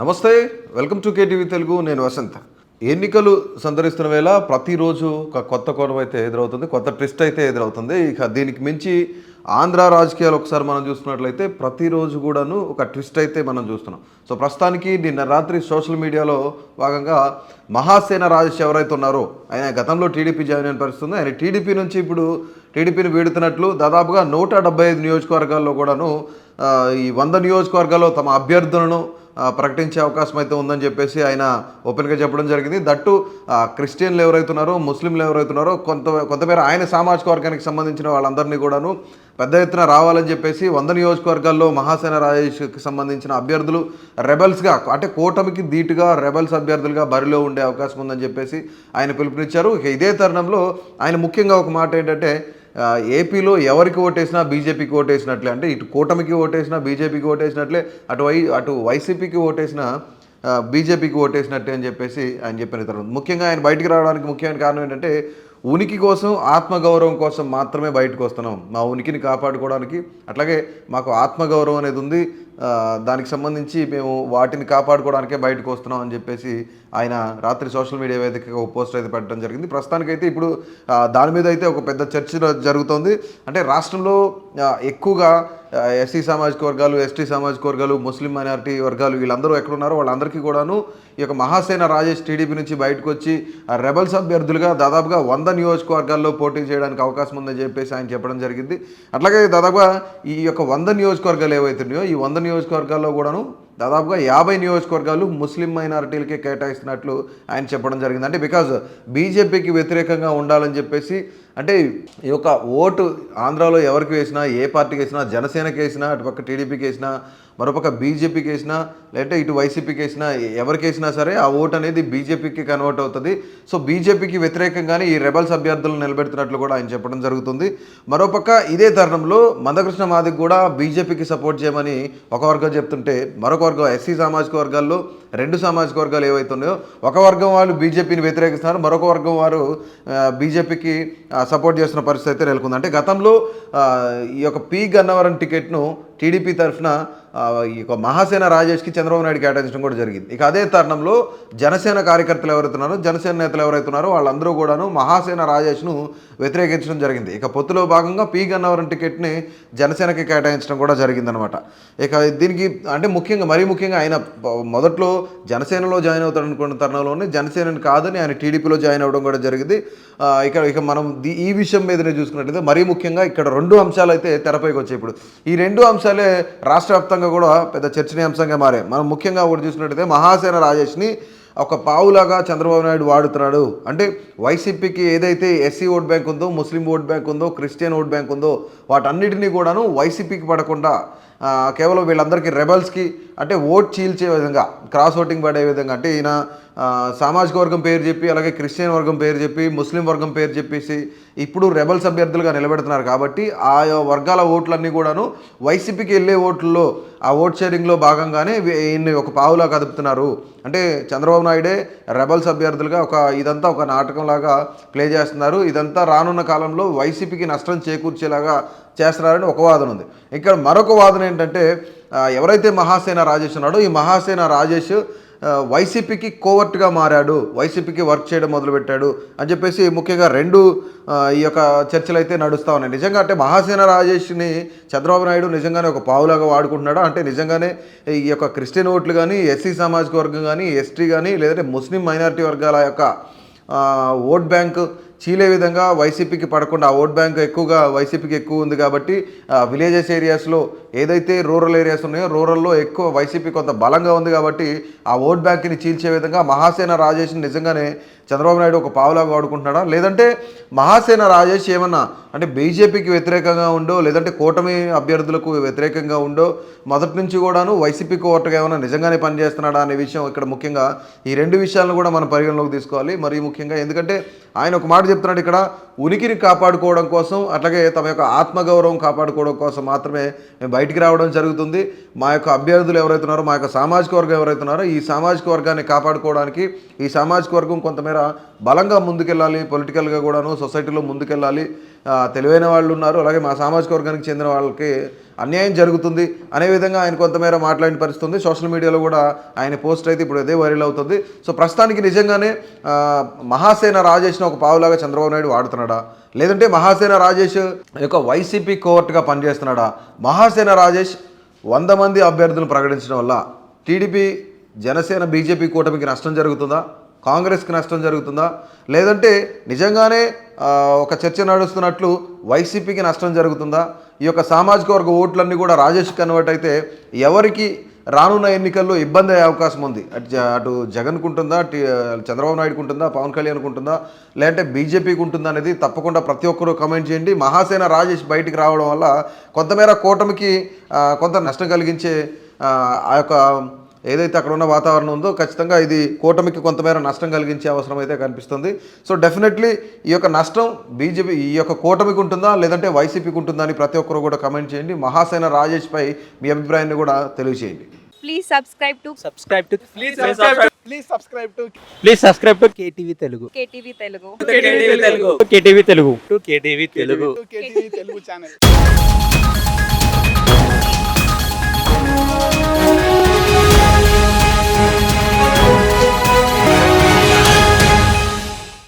నమస్తే, welcome to KTV Telugu. నేను వసంత్. ఎన్నికలు సందర్శిస్తున్న వేళ ప్రతిరోజు ఒక కొత్త కోణం అయితే ఎదురవుతుంది, కొత్త ట్విస్ట్ అయితే ఎదురవుతుంది. ఇక దీనికి మించి ఆంధ్ర రాజకీయాలు ఒకసారి మనం చూస్తున్నట్లయితే ప్రతిరోజు కూడాను ఒక ట్విస్ట్ అయితే మనం చూస్తున్నాం. సో ప్రస్తుతానికి నిన్న రాత్రి సోషల్ మీడియాలో భాగంగా మహాసేన రాజేష్ ఎవరైతే ఉన్నారో ఆయన గతంలో టీడీపీ జాయిన్ అయిన పరిస్థితుంది. ఆయన టీడీపీ నుంచి ఇప్పుడు టీడీపీని వీడుతున్నట్లు దాదాపుగా 175 నియోజకవర్గాల్లో కూడాను ఈ 100 నియోజకవర్గాల్లో తమ అభ్యర్థులను ప్రకటించే అవకాశం అయితే ఉందని చెప్పేసి ఆయన ఓపెన్గా చెప్పడం జరిగింది. దట్టు క్రిస్టియన్లు ఎవరైతున్నారో, ముస్లింలు ఎవరైతున్నారో కొంతమేర ఆయన సామాజిక వర్గానికి సంబంధించిన వాళ్ళందరినీ కూడాను పెద్ద ఎత్తున రావాలని చెప్పేసి 100 నియోజకవర్గాల్లో మహాసేన రాజేష్కి సంబంధించిన అభ్యర్థులు రెబల్స్గా, అంటే కూటమికి ధీటుగా రెబల్స్ అభ్యర్థులుగా బరిలో ఉండే అవకాశం ఉందని చెప్పేసి ఆయన పిలుపునిచ్చారు. ఇక ఇదే తరుణంలో ఆయన ముఖ్యంగా ఒక మాట ఏంటంటే, ఏపీలో ఎవరికి ఓటేసినా బీజేపీకి ఓటేసినట్లే, అంటే ఇటు కూటమికి ఓటేసినా బీజేపీకి ఓటేసినట్లే, అటు వైసీపీకి ఓటేసిన బీజేపీకి ఓటేసినట్టే అని చెప్పేసి ఆయన చెప్పిన తర్వాత ముఖ్యంగా ఆయన బయటికి రావడానికి ముఖ్యమైన కారణం ఏంటంటే, ఉనికి కోసం, ఆత్మగౌరవం కోసం మాత్రమే బయటకు వస్తున్నాం. మా ఉనికిని కాపాడుకోవడానికి, అట్లాగే మాకు ఆత్మగౌరవం అనేది ఉంది, దానికి సంబంధించి మేము వాటిని కాపాడుకోవడానికే బయటకు వస్తున్నాం అని చెప్పేసి ఆయన రాత్రి సోషల్ మీడియా వేదికగా ఒక పోస్ట్ అయితే పెట్టడం జరిగింది. ప్రస్తుతానికైతే ఇప్పుడు దాని మీద అయితే ఒక పెద్ద చర్చ జరుగుతోంది. అంటే రాష్ట్రంలో ఎక్కువగా ఎస్సీ సామాజిక వర్గాలు, ఎస్టీ సామాజిక వర్గాలు, ముస్లిం మైనారిటీ వర్గాలు వీళ్ళందరూ ఎక్కడున్నారో వాళ్ళందరికీ కూడాను ఈ యొక్క మహాసేన రాజేష్ టీడీపీ నుంచి బయటకు వచ్చి రెబల్స్ అభ్యర్థులుగా దాదాపుగా 100 నియోజకవర్గాల్లో పోటీ చేయడానికి అవకాశం ఉందని చెప్పేసి ఆయన చెప్పడం జరిగింది. అట్లాగే దాదాపుగా ఈ యొక్క 100 నియోజకవర్గాలు ఏవైతున్నాయో ఈ 100 నియోజకవర్గాల్లో కూడాను దాదాపుగా 50 నియోజకవర్గాలు ముస్లిం మైనారిటీలకే కేటాయిస్తున్నట్లు ఆయన చెప్పడం జరిగింది. అంటే బికాజ్ బీజేపీకి వ్యతిరేకంగా ఉండాలని చెప్పేసి, అంటే ఈ యొక్క ఓటు ఆంధ్రాలో ఎవరికి వేసినా, ఏ పార్టీకి వేసినా, జనసేనకి వేసినా, అటుపక్క టీడీపీకి వేసినా, మరోపక్క బీజేపీకి వేసినా, లేదంటే ఇటు వైసీపీకి వేసినా, ఎవరికి వేసినా సరే ఆ ఓటు అనేది బీజేపీకి కన్వర్ట్ అవుతుంది. సో బీజేపీకి వ్యతిరేకంగానే ఈ రెబల్స్ అభ్యర్థులను నిలబెడుతున్నట్లు కూడా ఆయన చెప్పడం జరుగుతుంది. మరోపక్క ఇదే తరుణంలో మందకృష్ణ మాదిక్ కూడా బీజేపీకి సపోర్ట్ చేయమని ఒక వర్గం చెప్తుంటే, మరొక వర్గం ఎస్సీ సామాజిక వర్గాల్లో 2 సామాజిక వర్గాలు ఏవైతే ఉన్నాయో ఒక వర్గం వాళ్ళు బీజేపీని వ్యతిరేకిస్తున్నారు, మరొక వర్గం వారు బీజేపీకి సపోర్ట్ చేస్తున్న పరిస్థితి అయితే నెలకొంది. అంటే గతంలో ఈ యొక్క పి గన్నవరం టికెట్ను టీడీపీ తరఫున ఈ యొక్క మహాసేన రాజేష్కి చంద్రబాబు నాయుడు కేటాయించడం కూడా జరిగింది. ఇక అదే తరుణంలో జనసేన కార్యకర్తలు ఎవరైతున్నారో, జనసేన నేతలు ఎవరైతున్నారో వాళ్ళందరూ కూడాను మహాసేన రాజేష్ను వ్యతిరేకించడం జరిగింది. ఇక పొత్తులో భాగంగా పి గన్నవరం టికెట్ని జనసేనకి కేటాయించడం కూడా జరిగిందనమాట. ఇక దీనికి అంటే మరీ ముఖ్యంగా ఆయన మొదట్లో జనసేనలో జాయిన్ అవుతాడు అనుకున్న తరుణంలోనే జనసేనని కాదని ఆయన టీడీపీలో జాయిన్ అవ్వడం కూడా జరిగింది. ఇక మనం ఈ విషయం మీదనే చూసుకున్నట్లయితే మరీ ముఖ్యంగా ఇక్కడ 2 అంశాలు అయితే తెరపైకి వచ్చాయి. ఇప్పుడు ఈ 2 అంశాలే రాష్ట్ర వ్యాప్తంగా కూడా పెద్ద చర్చనీయాంశంగా మారాయి. మనం ముఖ్యంగా ఒకటి చూసినట్టయితే మహాసేన రాజేష్ని ఒక పావులాగా చంద్రబాబు నాయుడు వాడుతున్నాడు. అంటే వైసీపీకి ఏదైతే ఎస్సీ ఓట్ బ్యాంక్ ఉందో, ముస్లిం ఓట్ బ్యాంక్ ఉందో, క్రిస్టియన్ ఓట్ బ్యాంక్ ఉందో వాటన్నిటినీ కూడాను వైసీపీకి పడకుండా కేవలం వీళ్ళందరికీ రెబల్స్కి అంటే ఓట్ చీల్చే విధంగా, క్రాస్ ఓటింగ్ పడే విధంగా, అంటే ఈయన సామాజిక వర్గం పేరు చెప్పి, అలాగే క్రిస్టియన్ వర్గం పేరు చెప్పి, ముస్లిం వర్గం పేరు చెప్పేసి ఇప్పుడు రెబల్స్ అభ్యర్థులుగా నిలబెడుతున్నారు. కాబట్టి ఆ వర్గాల ఓట్లన్నీ కూడాను వైసీపీకి వెళ్ళే ఓట్లలో ఆ ఓట్ షేరింగ్లో భాగంగానే ఈయన్ని ఒక పావులా కదుపుతున్నారు. అంటే చంద్రబాబు నాయుడే రెబల్స్ అభ్యర్థులుగా ఇదంతా ఒక నాటకంలాగా ప్లే చేస్తున్నారు. ఇదంతా రానున్న కాలంలో వైసీపీకి నష్టం చేకూర్చేలాగా చేస్తున్నారని ఒక వాదన ఉంది. ఇక్కడ మరొక వాదన ఏంటంటే, ఎవరైతే మహాసేన రాజేష్ ఉన్నాడో ఈ మహాసేన రాజేష్ వైసీపీకి కోవర్ట్గా మారాడు, వైసీపీకి వర్క్ చేయడం మొదలుపెట్టాడు అని చెప్పేసి ముఖ్యంగా 2 ఈ యొక్క చర్చలు అయితే నడుస్తూ ఉన్నాయి. నిజంగా అంటే మహాసేన రాజేష్ని చంద్రబాబు నాయుడు నిజంగానే ఒక పావులాగా వాడుకుంటున్నాడా, అంటే నిజంగానే ఈ యొక్క క్రిస్టియన్ ఓట్లు కానీ, ఎస్సీ సామాజిక వర్గం కానీ, ఎస్టీ కానీ, లేదంటే ముస్లిం మైనారిటీ వర్గాల యొక్క ఓట్ బ్యాంక్ చీలే విధంగా వైసీపీకి పడకుండా, ఆ ఓట్ బ్యాంక్ ఎక్కువగా వైసీపీకి ఎక్కువ ఉంది కాబట్టి విలేజెస్ ఏరియాస్లో ఏదైతే రూరల్ ఏరియాస్ ఉన్నాయో రూరల్లో ఎక్కువ వైసీపీ కొంత బలంగా ఉంది కాబట్టి ఆ ఓట్ బ్యాంక్ని చీల్చే విధంగా మహాసేన రాజేష్ని నిజంగానే చంద్రబాబు నాయుడు ఒక పావులాగా వాడుకుంటున్నాడా, లేదంటే మహాసేన రాజేష్ ఏమన్నా అంటే బీజేపీకి వ్యతిరేకంగా ఉండో, లేదంటే కూటమి అభ్యర్థులకు వ్యతిరేకంగా ఉండో, మొదటి నుంచి కూడాను వైసీపీకి ఓటుగా ఏమైనా నిజంగానే పనిచేస్తున్నాడా అనే విషయం ఇక్కడ ముఖ్యంగా ఈ 2 విషయాలను కూడా మనం పరిగణలోకి తీసుకోవాలి. మరీ ముఖ్యంగా ఎందుకంటే ఆయన ఒక మాట చెప్తున్నాడు, ఇక్కడ ఉనికిని కాపాడుకోవడం కోసం, అట్లాగే తమ యొక్క ఆత్మగౌరవం కాపాడుకోవడం కోసం మాత్రమే మేము బయటికి రావడం జరుగుతుంది. మా యొక్క అభ్యర్థులు ఎవరైతున్నారో, మా యొక్క సామాజిక వర్గం ఎవరైతున్నారో ఈ సామాజిక వర్గాన్ని కాపాడుకోవడానికి, ఈ సామాజిక వర్గం కొంతమేర బలంగా ముందుకెళ్ళాలి, పొలిటికల్గా కూడాను సొసైటీలో ముందుకెళ్ళాలి, తెలివైన వాళ్ళు ఉన్నారు, అలాగే మా సామాజిక వర్గానికి చెందిన వాళ్ళకి అన్యాయం జరుగుతుంది అనే విధంగా ఆయన కొంతమేర మాట్లాడిన పరిస్థితి ఉంది. సోషల్ మీడియాలో కూడా ఆయన పోస్ట్ అయితే ఇప్పుడు అదే వైరల్ అవుతుంది. సో ప్రస్తుతానికి నిజంగానే మహాసేన రాజేష్ను ఒక పావులాగా చంద్రబాబు నాయుడు వాడుతున్నాడా, లేదంటే మహాసేన రాజేష్ యొక్క వైసీపీ కోవర్ట్గా పనిచేస్తున్నాడా? మహాసేన రాజేష్ 100 మంది అభ్యర్థులను ప్రకటించడం వల్ల టీడీపీ, జనసేన, బీజేపీ కూటమికి నష్టం జరుగుతుందా, కాంగ్రెస్కి నష్టం జరుగుతుందా, లేదంటే నిజంగానే ఒక చర్చ నడుస్తున్నట్లు వైసీపీకి నష్టం జరుగుతుందా? ఈ యొక్క సామాజిక వర్గ ఓట్లన్నీ కూడా రాజేష్ కన్వర్ట్ అయితే ఎవరికి రానున్న ఎన్నికల్లో ఇబ్బంది అయ్యే అవకాశం ఉంది? అటు జగన్కు ఉంటుందా, చంద్రబాబు నాయుడుకు ఉంటుందా, పవన్ కళ్యాణ్కు ఉంటుందా, లేదంటే బీజేపీకి ఉంటుందా అనేది తప్పకుండా ప్రతి ఒక్కరూ కమెంట్ చేయండి. మహాసేన రాజేష్ బయటికి రావడం వల్ల కొంతమేర కూటమికి కొంత నష్టం కలిగించే ఆ యొక్క ఏదైతే అక్కడ ఉన్న వాతావరణం ఉందో ఖచ్చితంగా ఇది కూటమికి కొంతమేర నష్టం కలిగించే అవసరం అయితే కనిపిస్తుంది. సో డెఫినెట్లీ ఈ యొక్క నష్టం బీజేపీ, ఈ యొక్క కూటమికి ఉంటుందా లేదంటే వైసీపీకి ఉంటుందా అని ప్రతి ఒక్కరు కూడా కమెంట్ చేయండి. మహాసేన రాజేష్ పై మీ అభిప్రాయాన్ని కూడా తెలియజేయండి. Please subscribe to KTV Telugu. KTV Telugu. KTV Telugu. KTV Telugu. KTV Telugu. KTV Telugu channel.